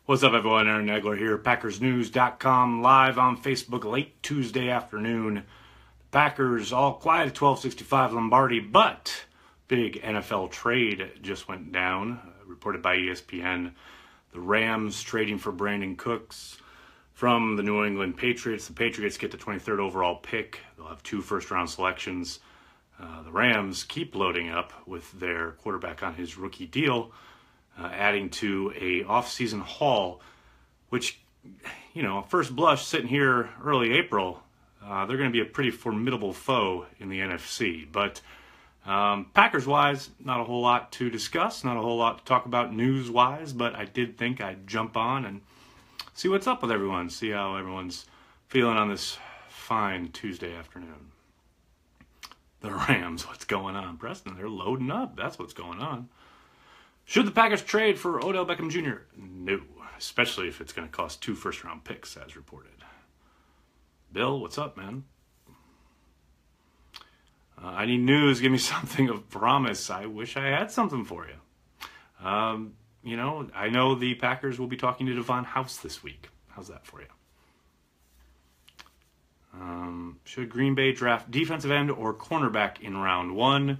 What's up, everyone? Aaron Nagler here, PackersNews.com, live on Facebook late Tuesday afternoon. The Packers all quiet at 1265 Lombardi, but big NFL trade just went down, reported by ESPN. The Rams trading for Brandon Cooks from the New England Patriots. The Patriots get the 23rd overall pick. They'll have 2 first-round selections. The Rams keep loading up with their quarterback on his rookie deal, adding to a off-season haul, which, first blush, sitting here early April, they're going to be a pretty formidable foe in the NFC. But Packers-wise, not a whole lot to discuss, not a whole lot to talk about news-wise, but I did think I'd jump on and see what's up with everyone, see how everyone's feeling on this fine Tuesday afternoon. The Rams, what's going on? Preston, they're loading up. That's what's going on. Should the Packers trade for Odell Beckham Jr.? No, especially if it's going to cost 2 first-round picks, as reported. Bill, what's up, man? I need news. Give me something of promise. I wish I had something for you. I know the Packers will be talking to Devon House this week. How's that for you? Should Green Bay draft defensive end or cornerback in round 1?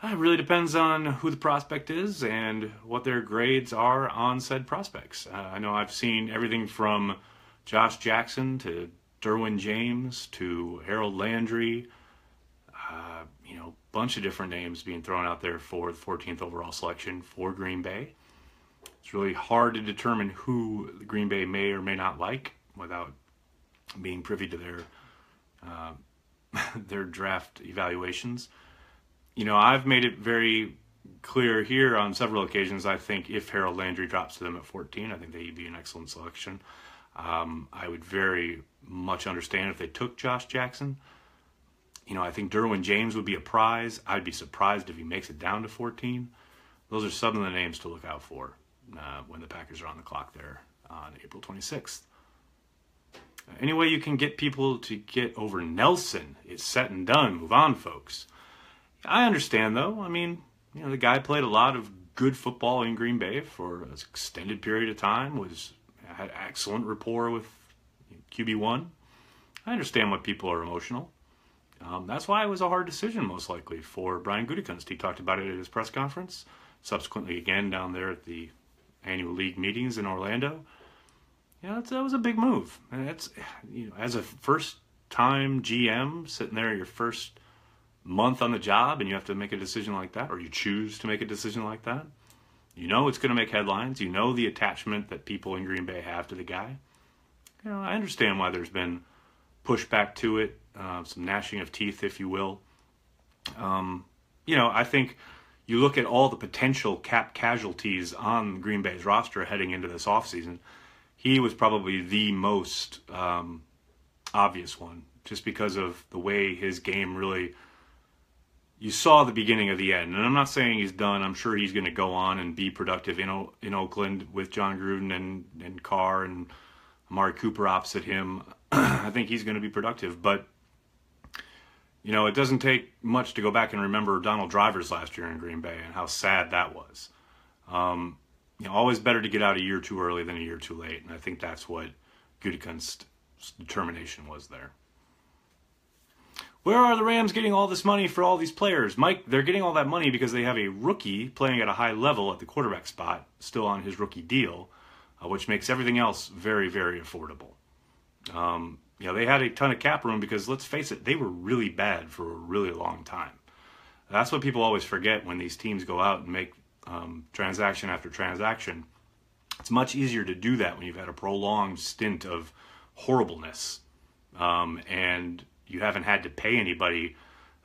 It really depends on who the prospect is and what their grades are on said prospects. I know I've seen everything from Josh Jackson to Derwin James to Harold Landry. Bunch of different names being thrown out there for the 14th overall selection for Green Bay. It's really hard to determine who Green Bay may or may not like without being privy to their draft evaluations. I've made it very clear here on several occasions. I think if Harold Landry drops to them at 14, I think that he'd be an excellent selection. I would very much understand if they took Josh Jackson. I think Derwin James would be a prize. I'd be surprised if he makes it down to 14. Those are some of the names to look out for when the Packers are on the clock there on April 26th. Any way you can get people to get over Nelson, it's set and done. Move on, folks. I understand, though. The guy played a lot of good football in Green Bay for an extended period of time, had excellent rapport with QB1. I understand why people are emotional. That's why it was a hard decision, most likely, for Brian Gutekunst. He talked about it at his press conference, subsequently again down there at the annual league meetings in Orlando. That was a big move. And it's, as a first-time GM, sitting there your first month on the job and you have to make a decision like that, or you choose to make a decision like that, it's going to make headlines. The attachment that people in Green Bay have to the guy. I understand why there's been pushback to it, some gnashing of teeth, if you will. I think you look at all the potential cap casualties on Green Bay's roster heading into this offseason. He was probably the most obvious one, just because of the way his game really... You saw the beginning of the end, and I'm not saying he's done. I'm sure he's going to go on and be productive in Oakland with John Gruden and Carr and Amari Cooper opposite him. I think he's going to be productive, but it doesn't take much to go back and remember Donald Drivers last year in Green Bay and how sad that was. Always better to get out a year too early than a year too late, and I think that's what Gutekunst's determination was there. Where are the Rams getting all this money for all these players? Mike, they're getting all that money because they have a rookie playing at a high level at the quarterback spot, still on his rookie deal, which makes everything else very, very affordable. They had a ton of cap room because, let's face it, they were really bad for a really long time. That's what people always forget when these teams go out and make transaction after transaction. It's much easier to do that when you've had a prolonged stint of horribleness, and you haven't had to pay anybody,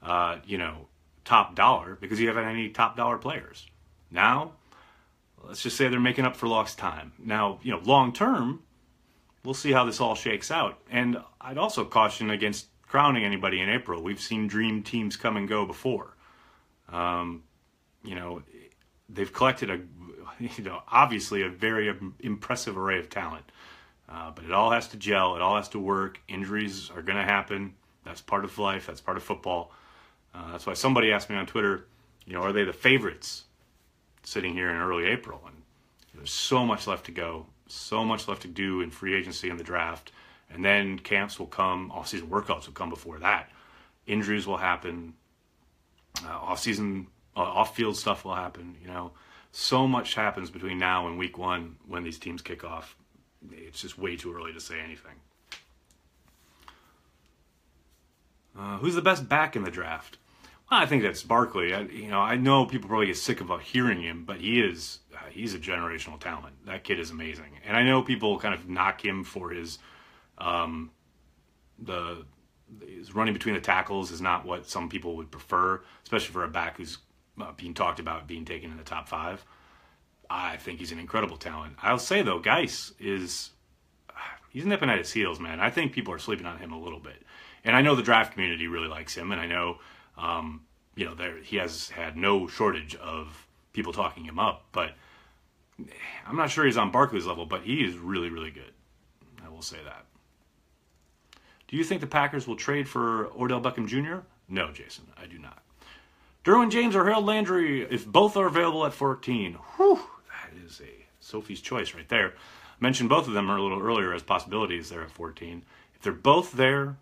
top dollar, because you haven't had any top dollar players. Now, let's just say they're making up for lost time. Now, long term, we'll see how this all shakes out. And I'd also caution against crowning anybody in April. We've seen dream teams come and go before. They've collected obviously a very impressive array of talent. But it all has to gel. It all has to work. Injuries are going to happen. That's part of life. That's part of football. That's why somebody asked me on Twitter, are they the favorites sitting here in early April? And There's so much left to go, so much left to do in free agency and the draft. And then camps will come, off-season workouts will come before that. Injuries will happen, off-season, off-field stuff will happen, you know. So much happens between now and week 1 when these teams kick off. It's just way too early to say anything. Who's the best back in the draft? Well, I think that's Barkley. I know people probably get sick of hearing him, but he's a generational talent. That kid is amazing. And I know people kind of knock him for his running between the tackles is not what some people would prefer, especially for a back who's being talked about being taken in the top 5. I think he's an incredible talent. I'll say, though, Geis he's nipping at his heels, man. I think people are sleeping on him a little bit. And I know the draft community really likes him, and I know, he has had no shortage of people talking him up, but I'm not sure he's on Barkley's level, but he is really, really good. I will say that. Do you think the Packers will trade for Odell Beckham Jr.? No, Jason, I do not. Derwin James or Harold Landry, if both are available at 14. Whew, that is a Sophie's choice right there. I mentioned both of them a little earlier as possibilities there at 14. If they're both there,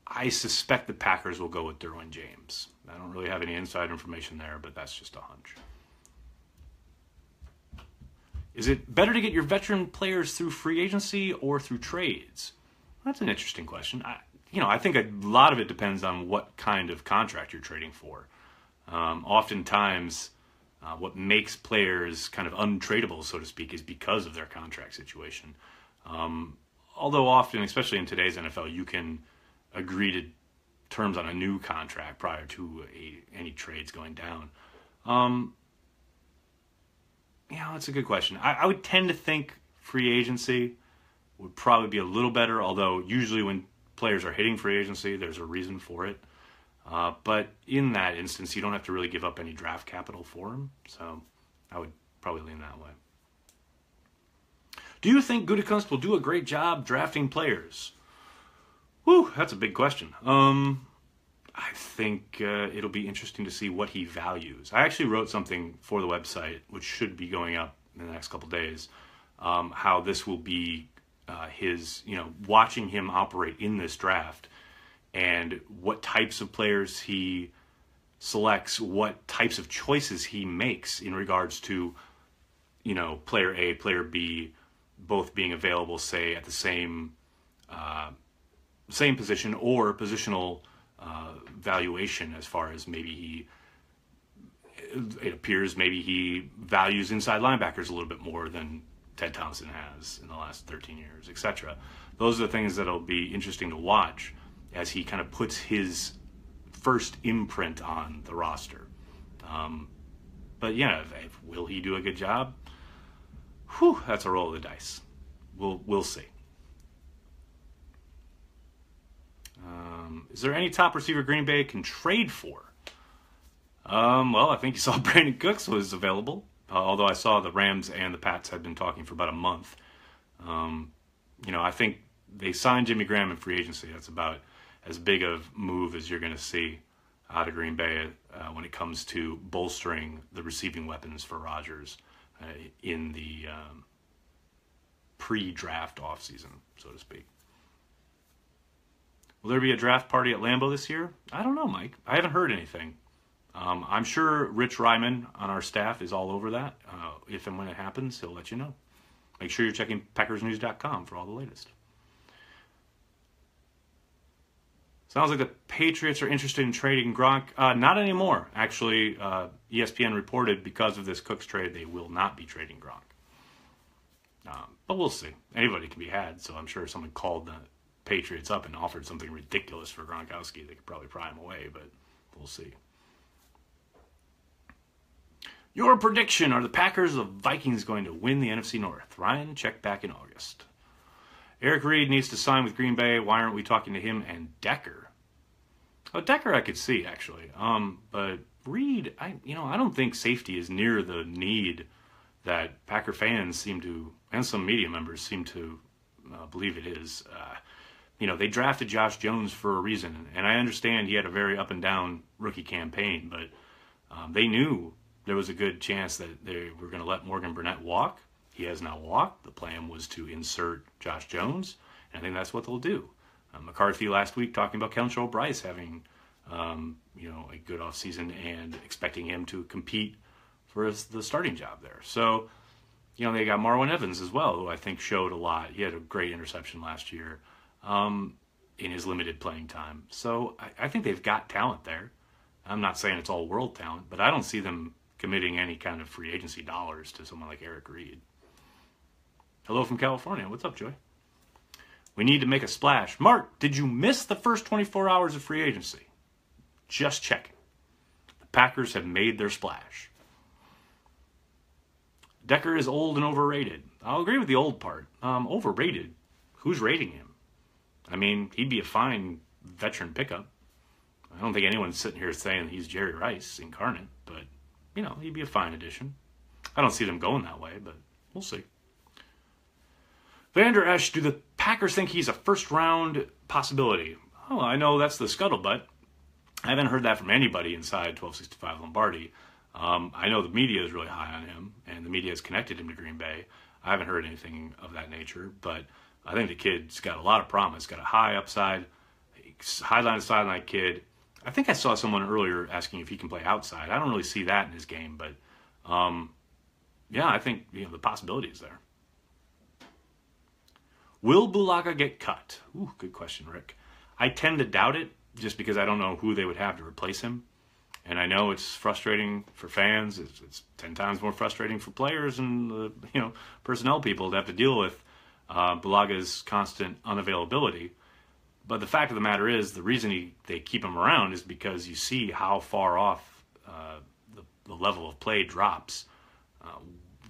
I suspect the Packers will go with Derwin James. I don't really have any inside information there, but that's just a hunch. Is it better to get your veteran players through free agency or through trades? That's an interesting question. I think a lot of it depends on what kind of contract you're trading for. Oftentimes, what makes players kind of untradeable, so to speak, is because of their contract situation. Although often, especially in today's NFL, you can agree to terms on a new contract prior to any trades going down. That's a good question. I would tend to think free agency would probably be a little better, although usually when players are hitting free agency, there's a reason for it. But in that instance, you don't have to really give up any draft capital for them, so I would probably lean that way. Do you think Gutekunst will do a great job drafting players? Whew, that's a big question. I think it'll be interesting to see what he values. I actually wrote something for the website, which should be going up in the next couple days, how this will be watching him operate in this draft and what types of players he selects, what types of choices he makes in regards to, player A, player B, both being available, say, at the same position or positional valuation, as far as it appears maybe he values inside linebackers a little bit more than Ted Thompson has in the last 13 years, etc. Those are the things that'll be interesting to watch as he kind of puts his first imprint on the roster. But yeah, will he do a good job? Whew, that's a roll of the dice. We'll see. Is there any top receiver Green Bay can trade for? Well, I think you saw Brandon Cooks was available. Although I saw the Rams and the Pats had been talking for about a month. I think they signed Jimmy Graham in free agency. That's about as big a move as you're going to see out of Green Bay when it comes to bolstering the receiving weapons for Rodgers in the pre-draft offseason, so to speak. Will there be a draft party at Lambeau this year? I don't know, Mike. I haven't heard anything. I'm sure Rich Ryman on our staff is all over that. If and when it happens, he'll let you know. Make sure you're checking PackersNews.com for all the latest. Sounds like the Patriots are interested in trading Gronk. Not anymore. Actually, ESPN reported because of this Cooks trade, they will not be trading Gronk. But we'll see. Anybody can be had, so I'm sure if someone called the Patriots up and offered something ridiculous for Gronkowski, they could probably pry him away, but we'll see. Your prediction, are the Packers or the Vikings going to win the NFC North? Ryan, check back in August. Eric Reed needs to sign with Green Bay. Why aren't we talking to him and Decker? Oh, Decker I could see, actually. But Reed, I don't think safety is near the need that Packer fans seem to, and some media members seem to believe it is. They drafted Josh Jones for a reason, and I understand he had a very up and down rookie campaign, but they knew there was a good chance that they were going to let Morgan Burnett walk. He has now walked. The plan was to insert Josh Jones, and I think that's what they'll do. McCarthy last week talking about Kentrell Bryce having a good offseason and expecting him to compete for the starting job there. So, they got Marwin Evans as well, who I think showed a lot. He had a great interception last year in his limited playing time. So I think they've got talent there. I'm not saying it's all world talent, but I don't see them committing any kind of free agency dollars to someone like Eric Reed. Hello from California. What's up, Joy? We need to make a splash. Mark, did you miss the first 24 hours of free agency? Just checking. The Packers have made their splash. Decker is old and overrated. I'll agree with the old part. Overrated. Who's rating him? I mean, he'd be a fine veteran pickup. I don't think anyone's sitting here saying he's Jerry Rice incarnate, but, he'd be a fine addition. I don't see them going that way, but we'll see. Vander Esch, do the Packers think he's a first-round possibility? Oh, I know that's the scuttlebutt. I haven't heard that from anybody inside 1265 Lombardi. I know the media is really high on him, and the media has connected him to Green Bay. I haven't heard anything of that nature, but I think the kid's got a lot of promise, got a high upside, high line to sideline kid. I think I saw someone earlier asking if he can play outside. I don't really see that in his game, but I think the possibility is there. Will Bulaga get cut? Ooh, good question, Rick. I tend to doubt it just because I don't know who they would have to replace him. And I know it's frustrating for fans. It's 10 times more frustrating for players and personnel people to have to deal with Bulaga's constant unavailability. But the fact of the matter is, the reason they keep him around is because you see how far off the level of play drops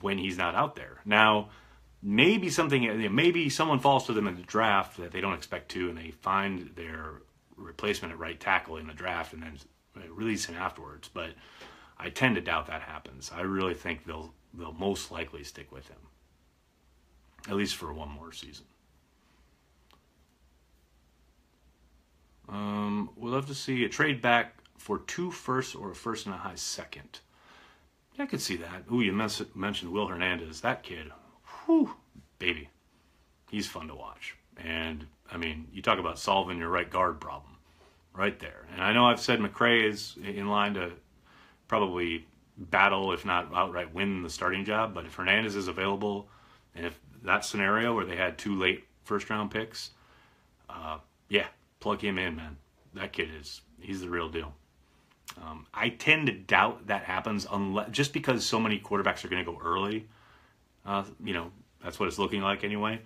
when he's not out there. Now, maybe someone falls to them in the draft that they don't expect to, and they find their replacement at right tackle in the draft and then release him afterwards. But I tend to doubt that happens. I really think they'll most likely stick with him, at least for one more season. We'll have to see a trade back for 2 firsts or a first and a high second. Yeah, I could see that. Ooh, you mentioned Will Hernandez. That kid, whew, baby. He's fun to watch. And, I mean, you talk about solving your right guard problem right there. And I know I've said McCray is in line to probably battle, if not outright win the starting job. But if Hernandez is available, and if that scenario where they had 2 late first-round picks, plug him in, man. That kid he's the real deal. I tend to doubt that happens just because so many quarterbacks are going to go early. That's what it's looking like anyway.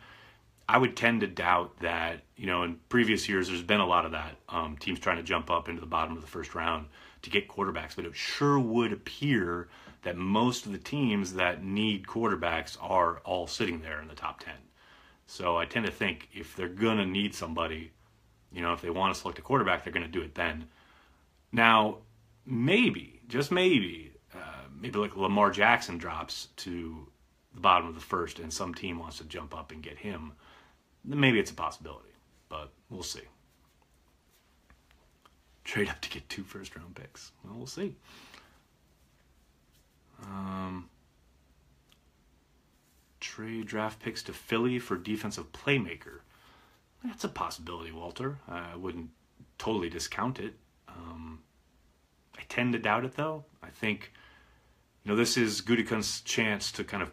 I would tend to doubt that, in previous years, there's been a lot of that. Teams trying to jump up into the bottom of the first round to get quarterbacks. But it sure would appear that most of the teams that need quarterbacks are all sitting there in the top 10. So I tend to think if they're going to need somebody, if they want to select a quarterback, they're going to do it then. Now, maybe, just maybe like Lamar Jackson drops to the bottom of the first and some team wants to jump up and get him, then maybe it's a possibility, but we'll see. Trade up to get 2 first-round picks. Well, we'll see. Trade draft picks to Philly for defensive playmaker. That's a possibility, Walter. I wouldn't totally discount it. I tend to doubt it, though. I think, this is Gutekunst's chance to kind of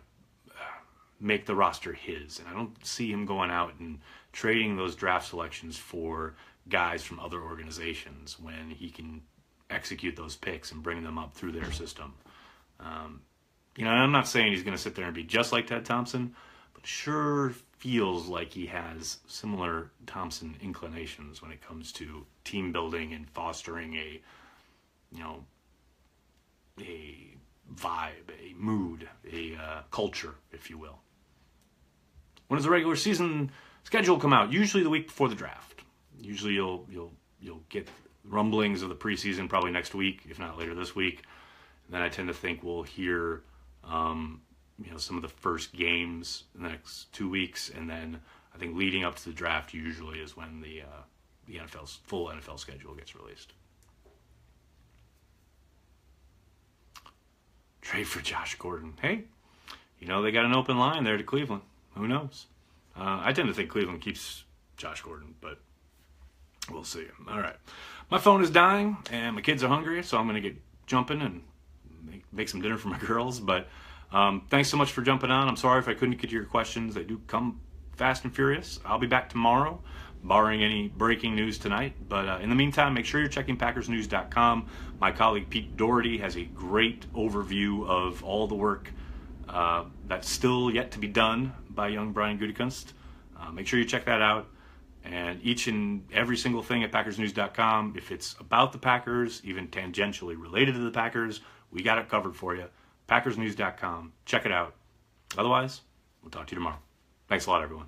make the roster his. And I don't see him going out and trading those draft selections for guys from other organizations when he can execute those picks and bring them up through their system. I'm not saying he's going to sit there and be just like Ted Thompson, but sure feels like he has similar Thompson inclinations when it comes to team building and fostering a vibe, a mood, a culture, if you will. When does the regular season schedule come out? Usually the week before the draft. Usually you'll get rumblings of the preseason probably next week, if not later this week. And then I tend to think we'll hear some of the first games in the next 2 weeks, and then I think leading up to the draft usually is when the NFL's full NFL schedule gets released. trade for Josh Gordon. Hey, you know, they got an open line there to Cleveland. Who knows? I tend to think Cleveland keeps Josh Gordon, but we'll see. All right. My phone is dying, and my kids are hungry, so I'm going to get jumping and make some dinner for my girls. But thanks so much for jumping on. I'm sorry if I couldn't get to your questions. They do come fast and furious. I'll be back tomorrow, barring any breaking news tonight. But in the meantime, make sure you're checking PackersNews.com. My colleague Pete Doherty has a great overview of all the work that's still yet to be done by young Brian Gutekunst. Make sure you check that out. And each and every single thing at PackersNews.com, if it's about the Packers, even tangentially related to the Packers, we got it covered for you. PackersNews.com. Check it out. Otherwise, we'll talk to you tomorrow. Thanks a lot, everyone.